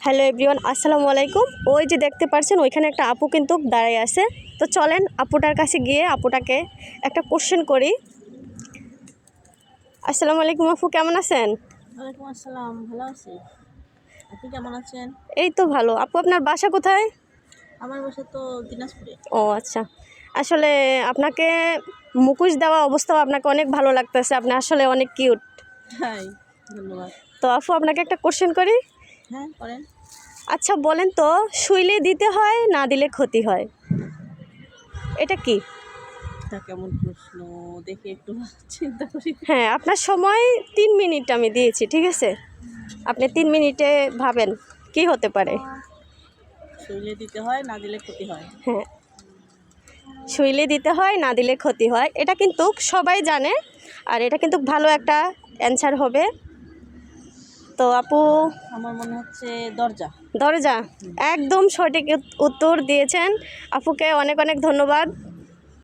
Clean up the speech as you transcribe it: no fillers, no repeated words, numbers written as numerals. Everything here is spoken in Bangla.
হ্যালো এভরিওয়ান, আসসালামু আলাইকুম। ওই যে দেখতে পাচ্ছেন ওইখানে একটা আপু কিন্তু দাঁড়ায় আছে। তো চলেন আপুটার কাছে গিয়ে আপুটাকে একটা কোশ্চেন করি। আসসালামু আলাইকুম আপু, কেমন আছেন? ওয়ালাইকুম আসসালাম, ভালো আছি। আপনি কেমন আছেন? এই তো ভালো। আপু আপনার বাসা কোথায়? আমার বাসা তো দিনাজপুরে। ও আচ্ছা, আসলে আপনাকে মুখোশ দেওয়া অবস্থাও আপনাকে অনেক ভালো লাগতেছে, আপনি আসলে অনেক কিউট। হাই, ধন্যবাদ। তো আপু আপনাকে একটা কোশ্চেন করি। হ্যাঁ, করেন। আচ্ছা বলেন তো, শুইলে দিতে হয় না দিলে ক্ষতি হয়, এটা কি? তা কেমন প্রশ্ন, দেখে একটু চিন্তা করি। হ্যাঁ, আপনার সময় 3 মিনিট আমি দিয়েছি, ঠিক আছে? আপনি 3 মিনিটে ভাবেন কি হতে পারে। শুইলে দিতে হয়, না দিলে ক্ষতি হয়। হ্যাঁ, শুইলে দিতে হয় না দিলে ক্ষতি হয়, এটা কিন্তু সবাই জানে, আর এটা কিন্তু ভালো একটা অ্যান্সার হবে। তো আপু, আমার মনে হচ্ছে দরজা। দরজা একদম সঠিক উত্তর দিয়েছেন। আপুকে অনেক অনেক ধন্যবাদ।